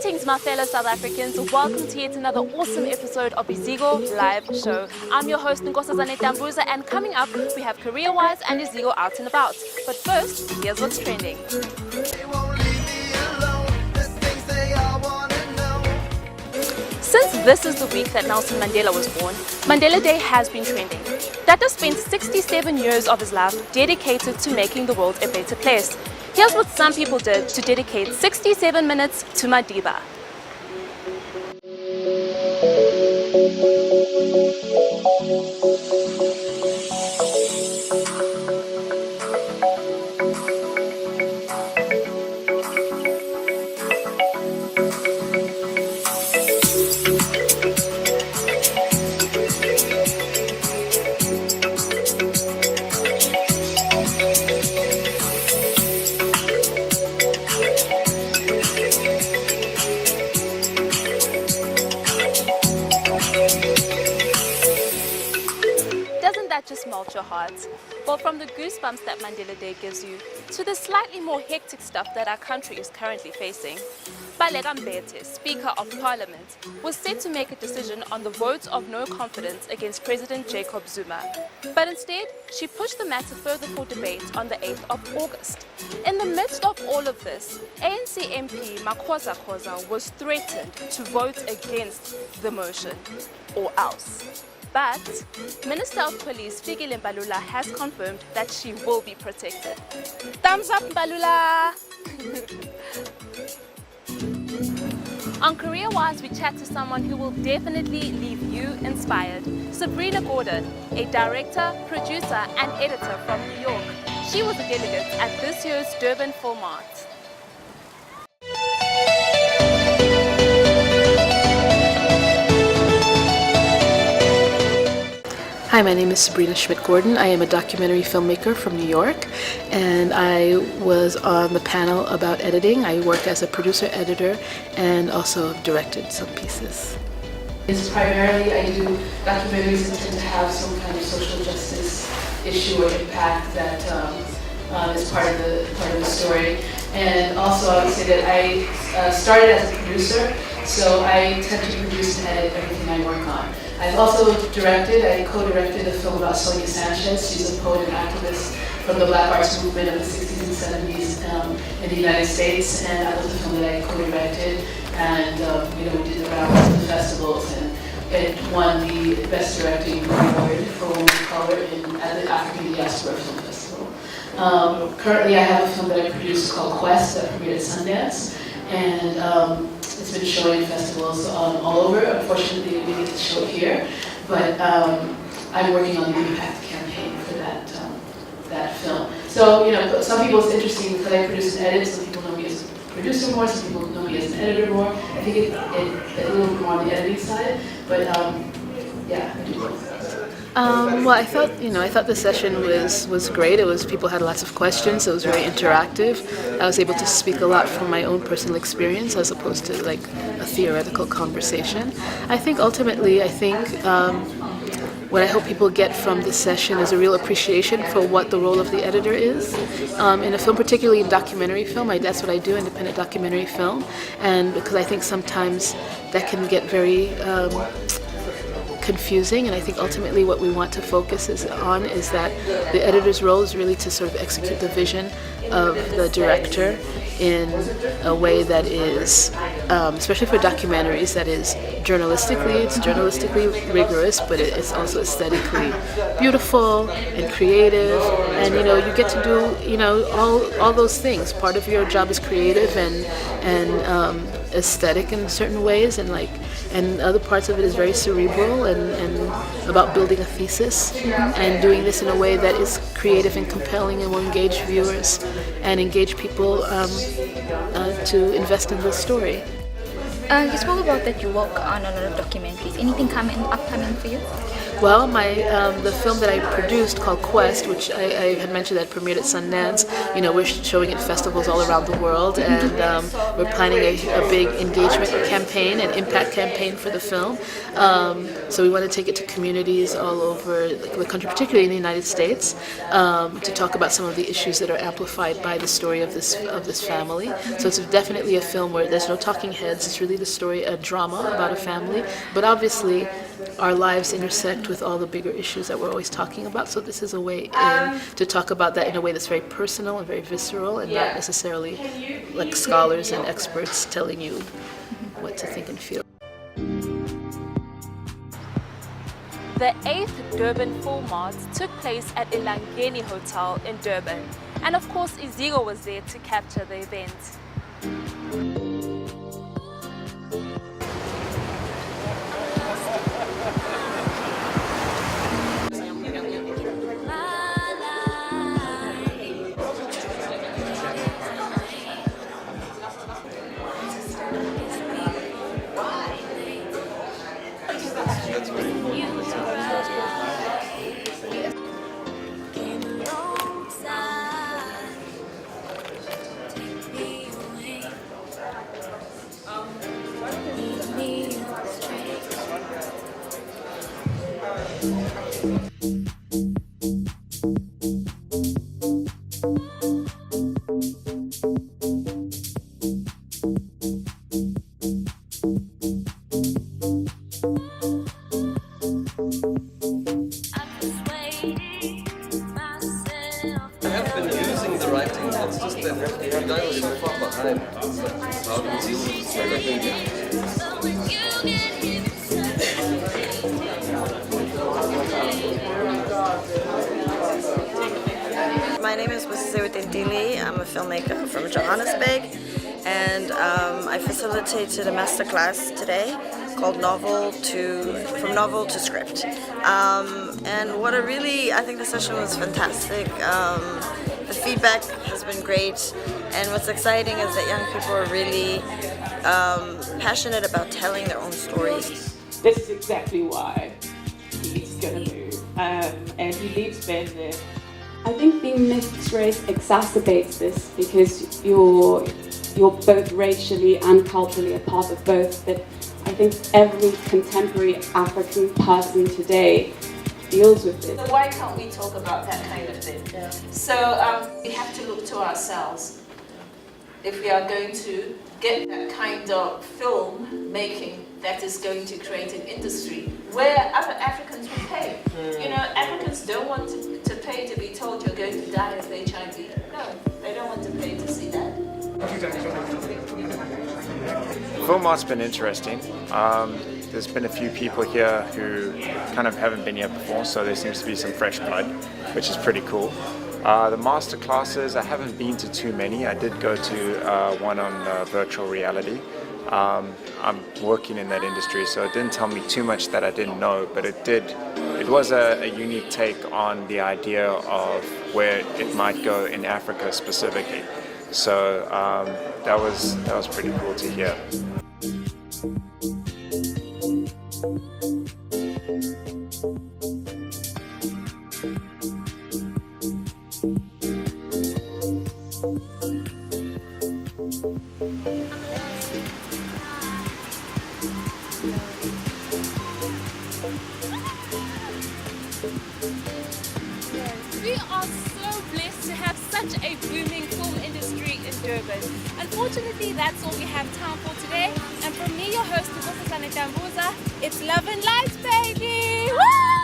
Greetings, my fellow South Africans. Welcome to yet another awesome episode of Iziko Live Show. I'm your host, Nkosazane Tambuza, and coming up, we have Career Wise and Iziko out and about. But first, here's what's trending. Since this is the week that Nelson Mandela was born, Mandela Day has been trending. Tata spent 67 years of his life dedicated to making the world a better place. Here's what some people did to dedicate 67 minutes to Madiba. Doesn't that just melt your heart? Well, from the goosebumps that Mandela Day gives you, to the slightly more hectic stuff that our country is currently facing, Baleka Mbete, Speaker of Parliament, was set to make a decision on the vote of no confidence against President Jacob Zuma. But instead, she pushed the matter further for debate on the 8th of August. In the midst of all of this, ANC MP Makhoza Khoza was threatened to vote against the motion, or else. But Minister of Police Fikile Mbalula has confirmed that she will be protected. Thumbs up, Mbalula! On Career Wise, we chat to someone who will definitely leave you inspired. Sabrina Gordon, a director, producer and editor from New York. She was a delegate at this year's Durban Film Art. Hi, my name is Sabrina Schmidt Gordon. I am a documentary filmmaker from New York, and I was on the panel about editing. I work as a producer, editor, and also directed some pieces. It's primarily I do documentaries that tend to have some kind of social justice issue or impact that is part of the story. And also, I would say that I started as a producer, so I tend to produce and edit everything I work on. I've also I co-directed a film about Sonia Sanchez. She's a poet and activist from the Black Arts movement of the 60s and 70s in the United States, and that was a film that I co-directed, and we did the rounds of the festivals, and it won the Best Directing Award for Women of Color at the African Diaspora Film Festival. Currently I have a film that I produced called Quest that premiered at Sundance, and it's been showing in festivals all over. Unfortunately, we didn't get to show it here, but I'm working on the impact campaign for that film. So, some people it's interesting because I produce and edit. Some people know me as a producer more. Some people know me as an editor more. I think it a little bit more on the editing side, but yeah, I do both. Well, I thought the session was great. People had lots of questions. It was very interactive. I was able to speak a lot from my own personal experience as opposed to like a theoretical conversation. I think ultimately, what I hope people get from this session is a real appreciation for what the role of the editor is. In a film, particularly in documentary film, that's what I do, independent documentary film, and because I think sometimes that can get very confusing, and I think ultimately what we want to focus on is that the editor's role is really to sort of execute the vision of the director in a way that is, especially for documentaries, that is journalistically rigorous, but it's also aesthetically beautiful and creative, and you get to do all those things. Part of your job is creative and aesthetic in certain ways, and other parts of it is very cerebral and about building a thesis and doing this in a way that is creative and compelling and will engage viewers and engage people to invest in the story. You spoke about that you work on a lot of documentaries. Anything upcoming for you? Well, the film that I produced called Quest, which I had mentioned that premiered at Sundance, we're showing it at festivals all around the world, and we're planning a big engagement campaign, an impact campaign for the film. So we want to take it to communities all over the country, particularly in the United States, to talk about some of the issues that are amplified by the story of this family. So it's definitely a film where there's no talking heads. It's really the story, a drama about a family, but obviously our lives intersect with all the bigger issues that we're always talking about. So this is a way in to talk about that in a way that's very personal and very visceral, and not necessarily like scholars and experts telling you what to think and feel. The 8th Durban Film Arts took place at Ilangeni Hotel in Durban, and of course Iziko was there to capture the event. It's just that the guy was so far behind. How do you deal with My name is Iziko. I'm a filmmaker from Johannesburg, and I facilitated a masterclass today called From Novel to Script. And I think the session was fantastic. The feedback has been great, and what's exciting is that young people are really passionate about telling their own stories. This is exactly why he's gonna move, and he leaves Ben there. I think being mixed race exacerbates this because you're both racially and culturally a part of both. But I think every contemporary African person today deals with it. So why can't we talk about that kind of thing? Yeah. So we have to look to ourselves if we are going to get that kind of film making that is going to create an industry where other Africans will pay. You know, Africans don't want to pay to be told you're going to die of HIV. No, they don't want to pay to see that. Film art's been interesting. There's been a few people here who kind of haven't been here before, so there seems to be some fresh blood, which is pretty cool. The master classes, I haven't been to too many. I did go to one on virtual reality. I'm working in that industry, so it didn't tell me too much that I didn't know, but it was a unique take on the idea of where it might go in Africa specifically. So that was pretty cool to hear. We are so blessed to have such a booming film industry in Durban. Unfortunately, that's all we have time for today. And from me, your host, it's Love and Light, baby! Woo!